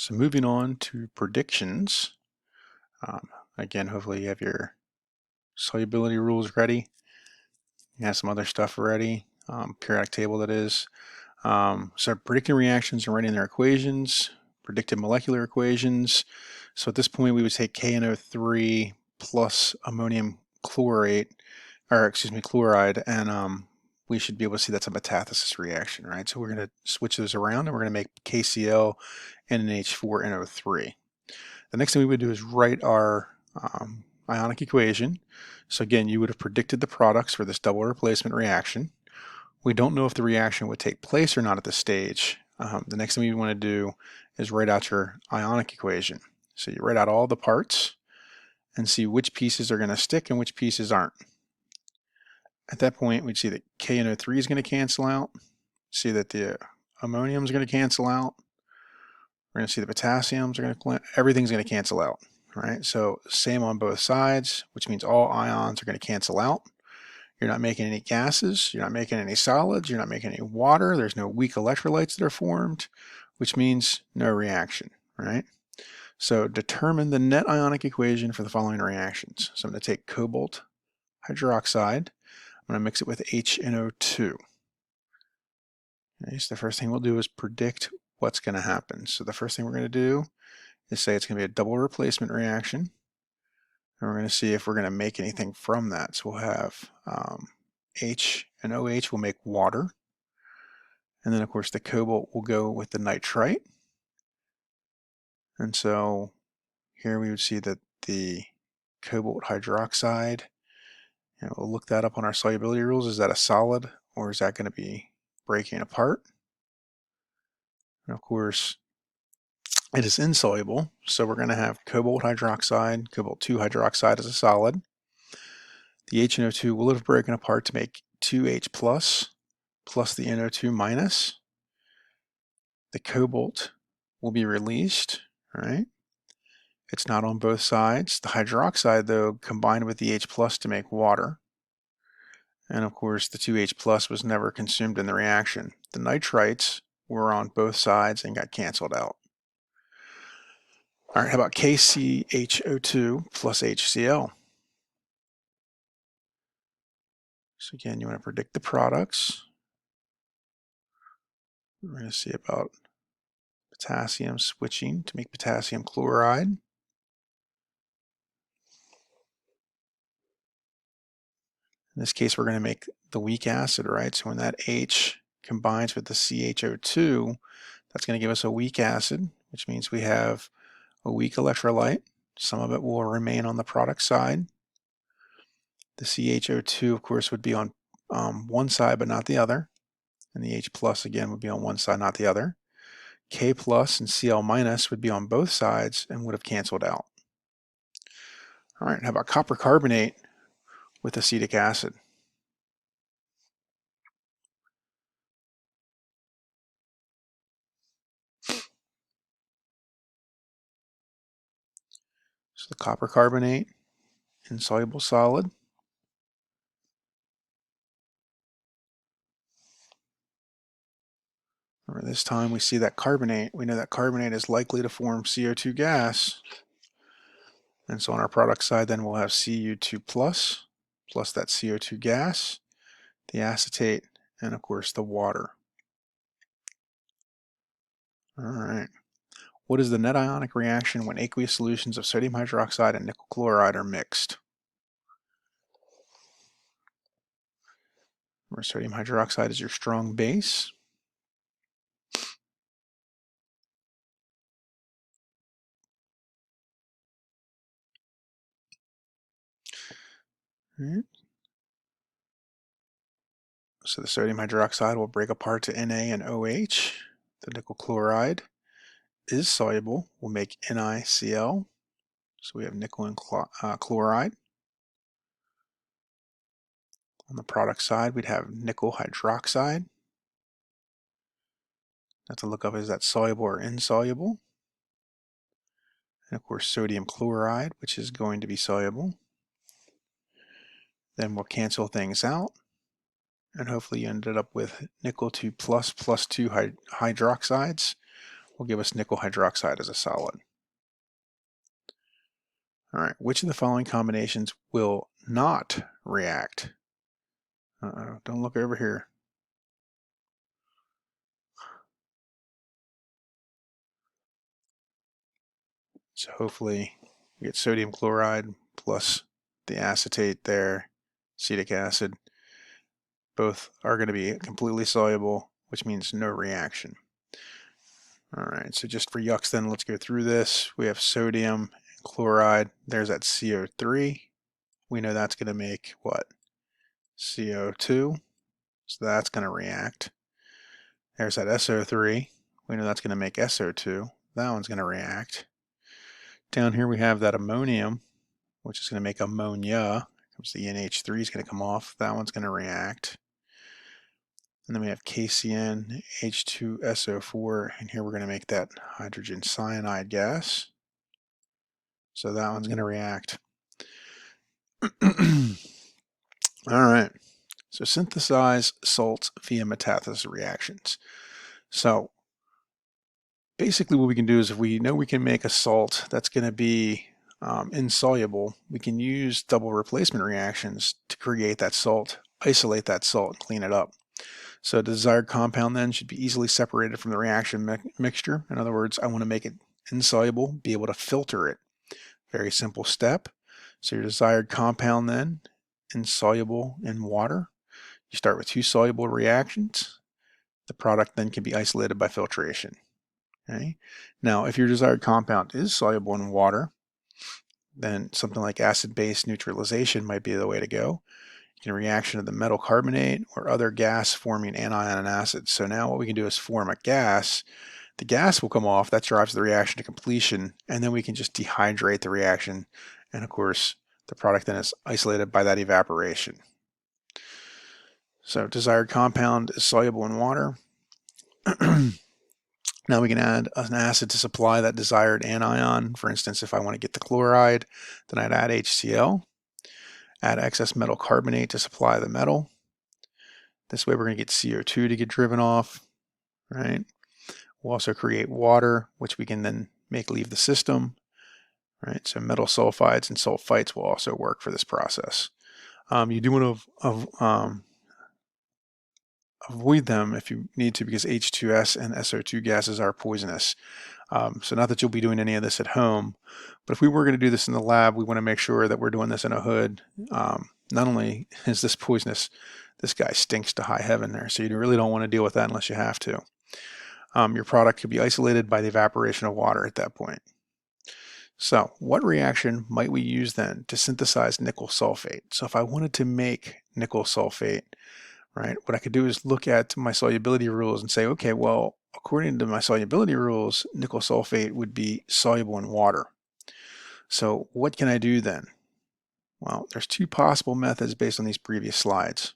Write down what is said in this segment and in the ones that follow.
So moving on to predictions. Again, hopefully you have your solubility rules ready. You have some other stuff ready, periodic table that is. So predicting reactions and writing their equations, predicted molecular equations. So at this point we would take KNO3 plus ammonium chlorate, or excuse me, chloride, and we should be able to see that's a metathesis reaction, right? So we're going to switch those around and we're going to make KCl and NH4NO3. The next thing we would do is write our ionic equation. So again, you would have predicted the products for this double replacement reaction. We don't know if the reaction would take place or not at this stage. The next thing we want to do is write out your ionic equation. So you write out all the parts and see which pieces are going to stick and which pieces aren't. At that point, we'd see that KNO3 is going to cancel out, see that the ammonium is going to cancel out, we're going to see the potassiums are going to, everything's going to cancel out, right? So same on both sides, which means all ions are going to cancel out. You're not making any gases, you're not making any solids, you're not making any water, there's no weak electrolytes that are formed, which means no reaction, right? So determine the net ionic equation for the following reactions. So I'm going to take cobalt hydroxide, I'm going to mix it with HNO2. Okay, so the first thing we'll do is predict what's going to happen. So the first thing we're going to do is say it's going to be a double replacement reaction. And we're going to see if we're going to make anything from that. So we'll have H and OH will make water. And then of course the cobalt will go with the nitrite. And so here we would see that the cobalt hydroxide, we'll look that up on our solubility rules. Is that a solid or is that going to be breaking apart? And of course, it is insoluble, so we're going to have cobalt hydroxide, cobalt-2 hydroxide as a solid. The HNO2 will have broken apart to make 2H plus the NO2 minus. The cobalt will be released, right? It's not on both sides. The hydroxide, though, combined with the H plus to make water. And of course, the 2H plus was never consumed in the reaction. The nitrites were on both sides and got canceled out. All right, how about KCHO2 plus HCl? So again, you want to predict the products. We're going to see about potassium switching to make potassium chloride. In this case, we're going to make the weak acid, right? So when that H combines with the CHO2, that's going to give us a weak acid, which means we have a weak electrolyte. Some of it will remain on the product side. The CHO2, of course, would be on one side but not the other. And the H plus, again, would be on one side, not the other. K plus and Cl minus would be on both sides and would have canceled out. All right, how about copper carbonate with acetic acid? So the copper carbonate, insoluble solid. Remember, this time we see that carbonate. We know that carbonate is likely to form CO2 gas. And so on our product side, then we'll have Cu2 plus that CO2 gas, the acetate, and of course the water. All right. What is the net ionic reaction when aqueous solutions of sodium hydroxide and nickel chloride are mixed? Remember, sodium hydroxide is your strong base. All right. So the sodium hydroxide will break apart to Na and OH. The nickel chloride is soluble. We'll make NiCl. So we have nickel and chloride. On the product side, we'd have nickel hydroxide. Have to look up, is that soluble or insoluble? And of course, sodium chloride, which is going to be soluble. Then we'll cancel things out. And hopefully you ended up with nickel 2 plus 2 hydroxides, will give us nickel hydroxide as a solid. All right, which of the following combinations will not react? Don't look over here. So hopefully we get sodium chloride plus the acetate there, acetic acid. Both are going to be completely soluble, which means no reaction. All right, so just for yucks then, let's go through this. We have sodium and chloride. There's that CO3. We know that's going to make what? CO2. So that's going to react. There's that SO3. We know that's going to make SO2. That one's going to react. Down here we have that ammonium, which is going to make ammonia. Comes the NH3 is going to come off. That one's going to react. And then we have KCN, H2SO4, and here we're going to make that hydrogen cyanide gas. So that one's going to react. All right. So synthesize salts via metathesis reactions. So basically what we can do is if we know we can make a salt that's going to be insoluble, we can use double replacement reactions to create that salt, isolate that salt, and clean it up. So the desired compound then should be easily separated from the reaction mixture. In other words, I want to make it insoluble, be able to filter it. Very simple step. So your desired compound then, insoluble in water. You start with 2 soluble reactions. The product then can be isolated by filtration. Okay. Now, if your desired compound is soluble in water, then something like acid-base neutralization might be the way to go. In reaction to the metal carbonate or other gas forming anion and acid. So now what we can do is form a gas. The gas will come off, that drives the reaction to completion, and then we can just dehydrate the reaction, and of course the product then is isolated by that evaporation. So desired compound is soluble in water. Now we can add an acid to supply that desired anion. For instance, if I want to get the chloride, then I'd add HCl. Add excess metal carbonate to supply the metal. This way we're going to get CO2 to get driven off, right? We'll also create water, which we can then make leave the system, right? So metal sulfides and sulfites will also work for this process. You do want to avoid them if you need to, because H2S and SO2 gases are poisonous. So not that you'll be doing any of this at home, but if we were going to do this in the lab, we want to make sure that we're doing this in a hood. Not only is this poisonous, this guy stinks to high heaven there, so you really don't want to deal with that unless you have to. Your product could be isolated by the evaporation of water at that point. So what reaction might we use then to synthesize nickel sulfate? So if I wanted to make nickel sulfate, right, what I could do is look at my solubility rules and say, okay, well, according to my solubility rules, nickel sulfate would be soluble in water. So what can I do then? Well, there's 2 possible methods based on these previous slides.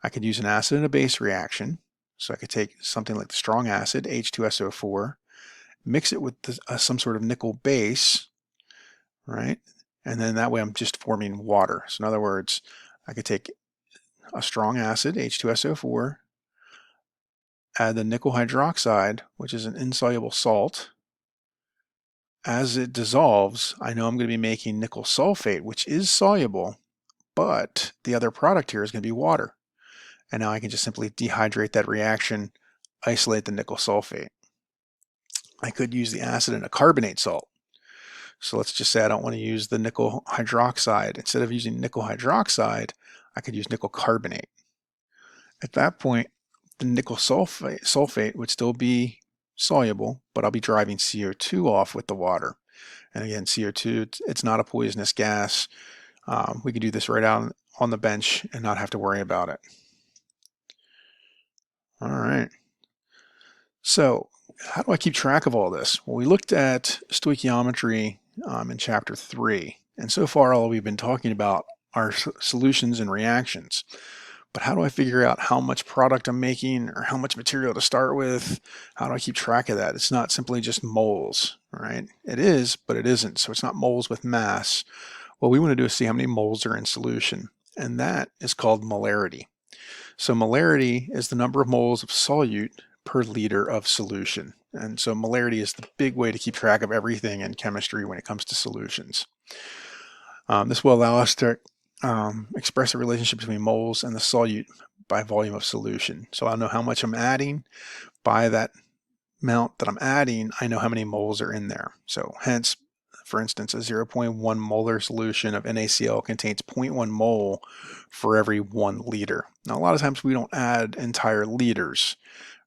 I could use an acid and a base reaction. So I could take something like the strong acid, H2SO4, mix it with some sort of nickel base, right? And then that way I'm just forming water. So in other words, I could take a strong acid, H2SO4, add the nickel hydroxide, which is an insoluble salt. As it dissolves, I know I'm going to be making nickel sulfate, which is soluble, but the other product here is going to be water. And now I can just simply dehydrate that reaction, isolate the nickel sulfate. I could use the acid in a carbonate salt. So let's just say I don't want to use the nickel hydroxide. Instead of using nickel hydroxide, I could use nickel carbonate. At that point, the nickel sulfate would still be soluble, but I'll be driving CO2 off with the water. And again, CO2, it's not a poisonous gas. We could do this right out on the bench and not have to worry about it. All right. So how do I keep track of all this? Well, we looked at stoichiometry in chapter 3, and so far all we've been talking about are solutions and reactions. But how do I figure out how much product I'm making or how much material to start with? How do I keep track of that? It's not simply just moles, right? It is, but it isn't. So it's not moles with mass. What we want to do is see how many moles are in solution, and that is called molarity. So molarity is the number of moles of solute per liter of solution. And so molarity is the big way to keep track of everything in chemistry when it comes to solutions. This will allow us to express a relationship between moles and the solute by volume of solution. So I'll know how much I'm adding. By that amount that I'm adding, I know how many moles are in there. So hence, for instance, a 0.1 molar solution of NaCl contains 0.1 mole for every 1 liter. Now, a lot of times we don't add entire liters,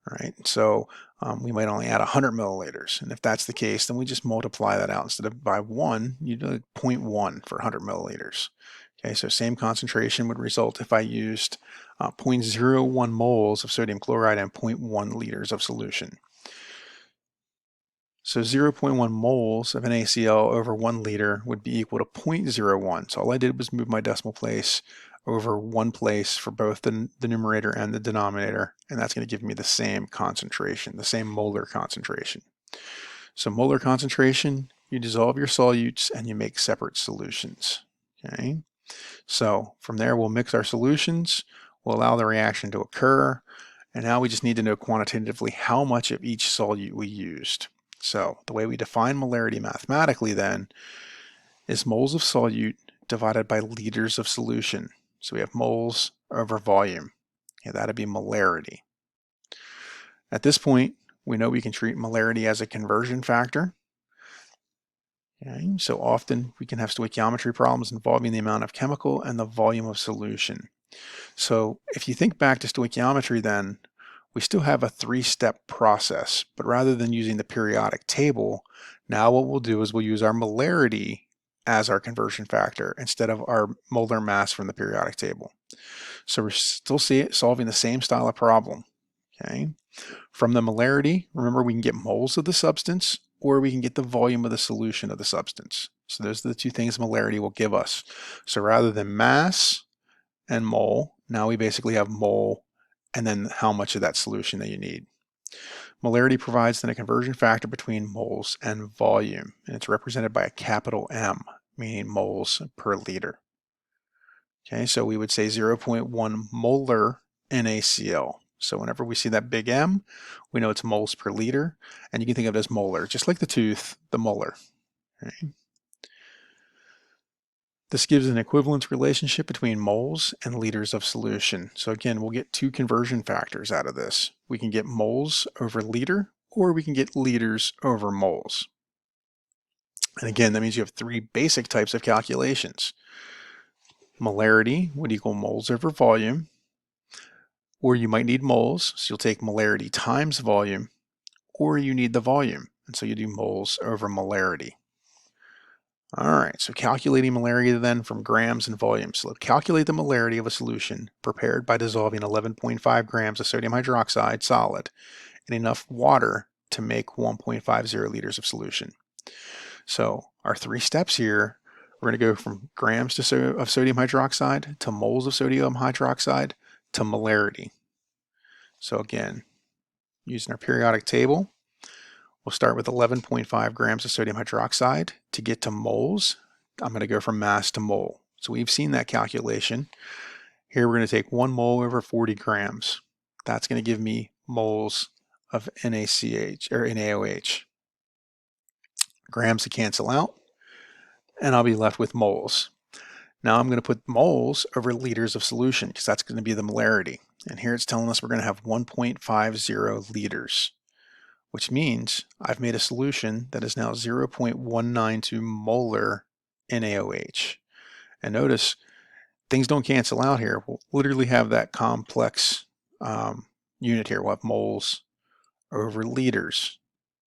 right? So we might only add 100 milliliters. And if that's the case, then we just multiply that out. Instead of by 1, you do 0.1 for 100 milliliters. Okay, so same concentration would result if I used 0.01 moles of sodium chloride and 0.1 liters of solution. So 0.1 moles of NaCl over 1 liter would be equal to 0.01. So all I did was move my decimal place over 1 place for both the numerator and the denominator, and that's going to give me the same concentration, the same molar concentration. So molar concentration, you dissolve your solutes and you make separate solutions. Okay. So from there, we'll mix our solutions, we'll allow the reaction to occur, and now we just need to know quantitatively how much of each solute we used. So the way we define molarity mathematically then is moles of solute divided by liters of solution. So we have moles over volume. Okay, that'd be molarity. At this point, we know we can treat molarity as a conversion factor. Okay, so often we can have stoichiometry problems involving the amount of chemical and the volume of solution. So if you think back to stoichiometry then, we still have a 3-step process, but rather than using the periodic table, now what we'll do is we'll use our molarity as our conversion factor instead of our molar mass from the periodic table. So we're still solving the same style of problem. Okay. From the molarity, remember we can get moles of the substance or we can get the volume of the solution of the substance. So those are the two things molarity will give us. So rather than mass and mole, now we basically have mole and then how much of that solution that you need. Molarity provides then a conversion factor between moles and volume, and it's represented by a capital M, meaning moles per liter. Okay, so we would say 0.1 molar NaCl. So whenever we see that big M, we know it's moles per liter, and you can think of it as molar, just like the tooth, the molar. Okay. This gives an equivalence relationship between moles and liters of solution. So again, we'll get 2 conversion factors out of this. We can get moles over liter, or we can get liters over moles. And again, that means you have 3 basic types of calculations. Molarity would equal moles over volume, or you might need moles, so you'll take molarity times volume, or you need the volume, and so you do moles over molarity. All right, so calculating molarity then from grams and volume. So calculate the molarity of a solution prepared by dissolving 11.5 grams of sodium hydroxide solid in enough water to make 1.50 liters of solution. So our 3 steps here, we're going to go from grams of sodium hydroxide to moles of sodium hydroxide to molarity. So again, using our periodic table, we'll start with 11.5 grams of sodium hydroxide. To get to moles, I'm going to go from mass to mole. So we've seen that calculation. Here we're going to take 1 mole over 40 grams. That's going to give me moles of NaCH or NaOH. Grams to cancel out, and I'll be left with moles. Now I'm going to put moles over liters of solution because that's going to be the molarity. And here it's telling us we're going to have 1.50 liters, which means I've made a solution that is now 0.192 molar NaOH. And notice things don't cancel out here. We'll literally have that complex unit here. We'll have moles over liters.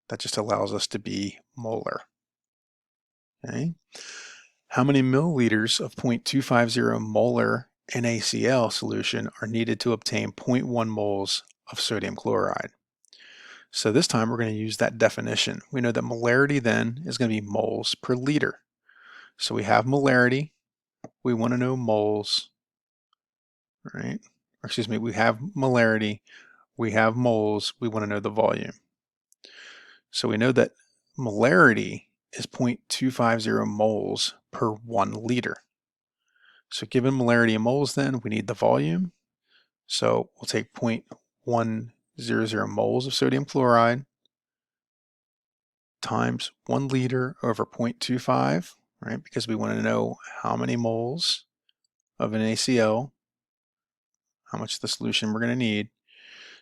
That just allows us to be molar. Okay. How many milliliters of 0.250 molar NaCl solution are needed to obtain 0.1 moles of sodium chloride? So this time we're going to use that definition. We know that molarity then is going to be moles per liter. So we have molarity, we want to know moles, right? Or excuse me, we have molarity, we have moles, we want to know the volume. So we know that molarity is 0.250 moles per 1 liter. So given molarity in moles then, we need the volume. So we'll take 0.100 moles of sodium chloride times 1 liter over 0.25, right? Because we want to know how many moles of an ACL, how much of the solution we're going to need.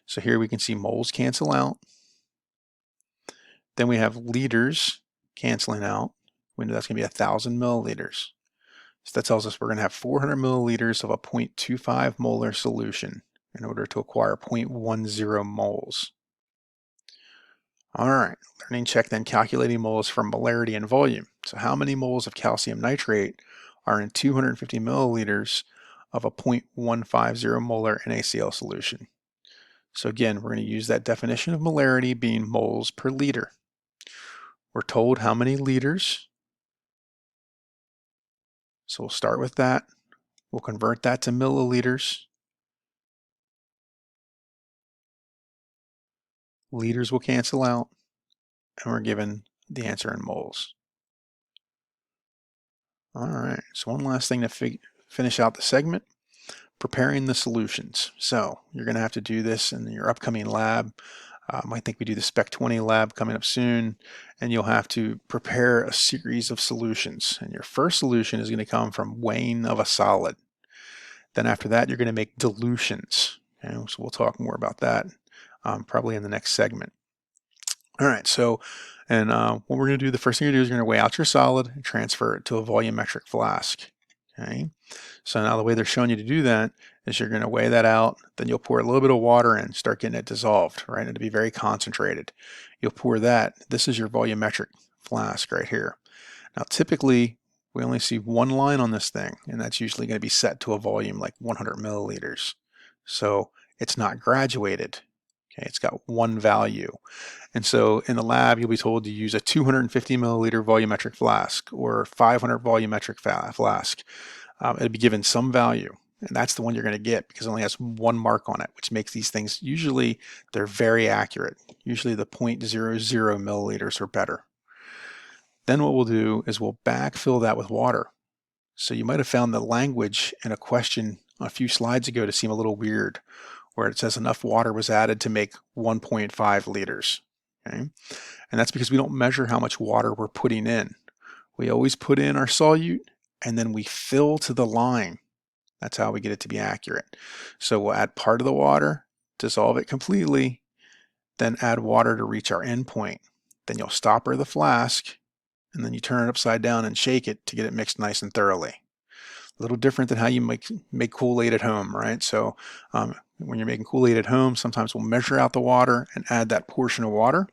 So here we can see moles cancel out. Then we have liters canceling out. We know that's going to be 1,000 milliliters. So that tells us we're going to have 400 milliliters of a 0.25 molar solution in order to acquire 0.10 moles. All right, learning check then calculating moles from molarity and volume. So how many moles of calcium nitrate are in 250 milliliters of a 0.150 molar NaCl solution? So again, we're going to use that definition of molarity being moles per liter. We're told how many liters. So we'll start with that. We'll convert that to milliliters. Liters will cancel out, and we're given the answer in moles. All right, so one last thing to finish out the segment, preparing the solutions. So you're going to have to do this in your upcoming lab. I think we do the Spec 20 lab coming up soon, and you'll have to prepare a series of solutions. And your first solution is going to come from weighing of a solid. Then after that, you're going to make dilutions. Okay? So we'll talk more about that probably in the next segment. All right, so what we're going to do, the first thing you're going to do is you're going to weigh out your solid and transfer it to a volumetric flask. Okay, so now the way they're showing you to do that is you're going to weigh that out, then you'll pour a little bit of water in, start getting it dissolved, right? It'll be very concentrated. You'll pour that. This is your volumetric flask right here. Now typically we only see one line on this thing, and that's usually going to be set to a volume like 100 milliliters. So it's not graduated. Okay, it's got one value. And so in the lab, you'll be told to use a 250 milliliter volumetric flask or 500 volumetric flask. It'll be given some value, and that's the one you're going to get because it only has one mark on it, which makes these things, usually they're very accurate. Usually the 0.00 milliliters or better. Then what we'll do is we'll backfill that with water. So you might have found the language in a question a few slides ago to seem a little weird, where it says enough water was added to make 1.5 liters. Okay? And that's because we don't measure how much water we're putting in. We always put in our solute and then we fill to the line. That's how we get it to be accurate. So we'll add part of the water, dissolve it completely, then add water to reach our end point. Then you'll stopper the flask, and then you turn it upside down and shake it to get it mixed nice and thoroughly. A little different than how you make Kool-Aid at home, right? So when you're making Kool-Aid at home, sometimes we'll measure out the water and add that portion of water.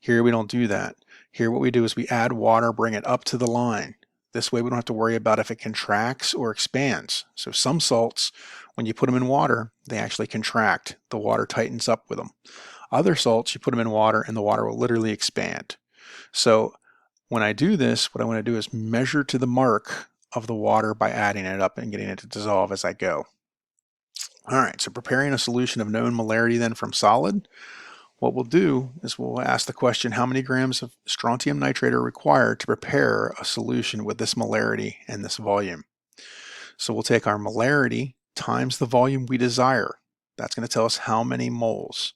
Here we don't do that. Here what we do is we add water, bring it up to the line. This way we don't have to worry about if it contracts or expands. So some salts, when you put them in water, they actually contract. The water tightens up with them. Other salts, you put them in water and the water will literally expand. So when I do this, what I want to do is measure to the mark of the water by adding it up and getting it to dissolve as I go. All right, so preparing a solution of known molarity then from solid, what we'll do is we'll ask the question, how many grams of strontium nitrate are required to prepare a solution with this molarity and this volume? So we'll take our molarity times the volume we desire. That's going to tell us how many moles.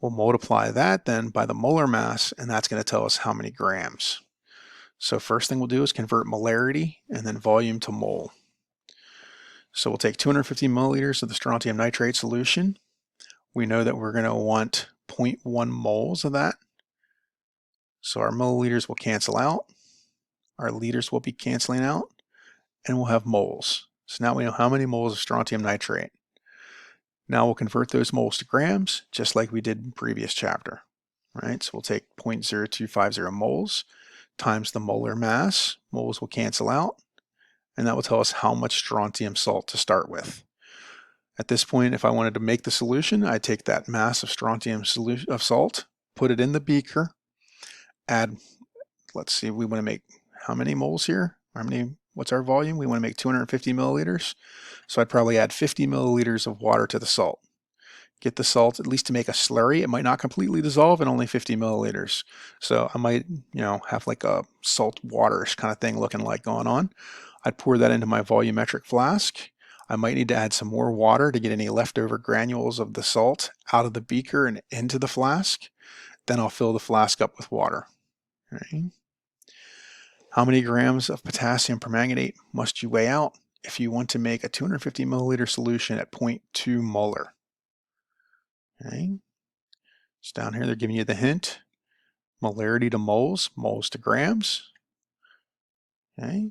We'll multiply that then by the molar mass, and that's going to tell us how many grams. So first thing we'll do is convert molarity and then volume to mole. So we'll take 250 milliliters of the strontium nitrate solution. We know that we're going to want 0.1 moles of that. So our milliliters will cancel out. Our liters will be canceling out. And we'll have moles. So now we know how many moles of strontium nitrate. Now we'll convert those moles to grams, just like we did in the previous chapter. Right? So we'll take 0.0250 moles times the molar mass. Moles will cancel out, and that will tell us how much strontium salt to start with. At this point, if I wanted to make the solution, I'd take that mass of strontium salt, put it in the beaker, add, let's see, we want to make how many moles here? What's our volume? We want to make 250 milliliters. So I'd probably add 50 milliliters of water to the salt. Get the salt at least to make a slurry. It might not completely dissolve in only 50 milliliters. So I might, have like a salt waterish kind of thing looking like going on. I'd pour that into my volumetric flask. I might need to add some more water to get any leftover granules of the salt out of the beaker and into the flask. Then I'll fill the flask up with water. Right? How many grams of potassium permanganate must you weigh out if you want to make a 250 milliliter solution at 0.2 molar? Okay. So down here they're giving you the hint. Molarity to moles, moles to grams. Okay.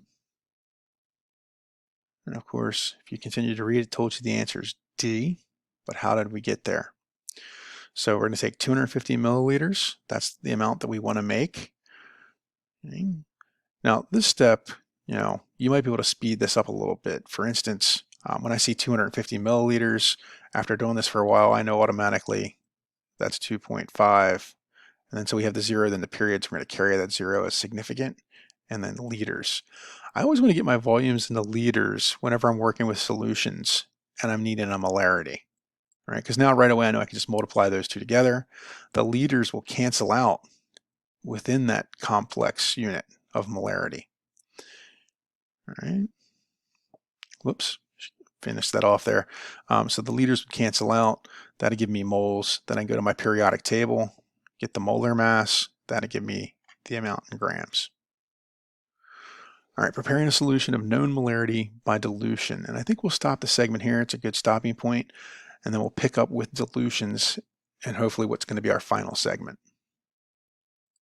And of course, if you continue to read, it told you the answer is D, but how did we get there? So we're going to take 250 milliliters. That's the amount that we want to make. Okay. Now this step, you might be able to speed this up a little bit. For instance, when I see 250 milliliters, after doing this for a while, I know automatically that's 2.5. And then so we have the zero, then the periods, we're going to carry that zero as significant, and then liters. I always want to get my volumes into liters whenever I'm working with solutions and I'm needing a molarity, right? Because now right away I know I can just multiply those two together. The liters will cancel out within that complex unit of molarity. All right. Whoops. Finish that off there. So the liters would cancel out. That'd give me moles. Then I go to my periodic table, get the molar mass. That'd give me the amount in grams. All right, preparing a solution of known molarity by dilution. And I think we'll stop the segment here. It's a good stopping point. And then we'll pick up with dilutions and hopefully what's going to be our final segment.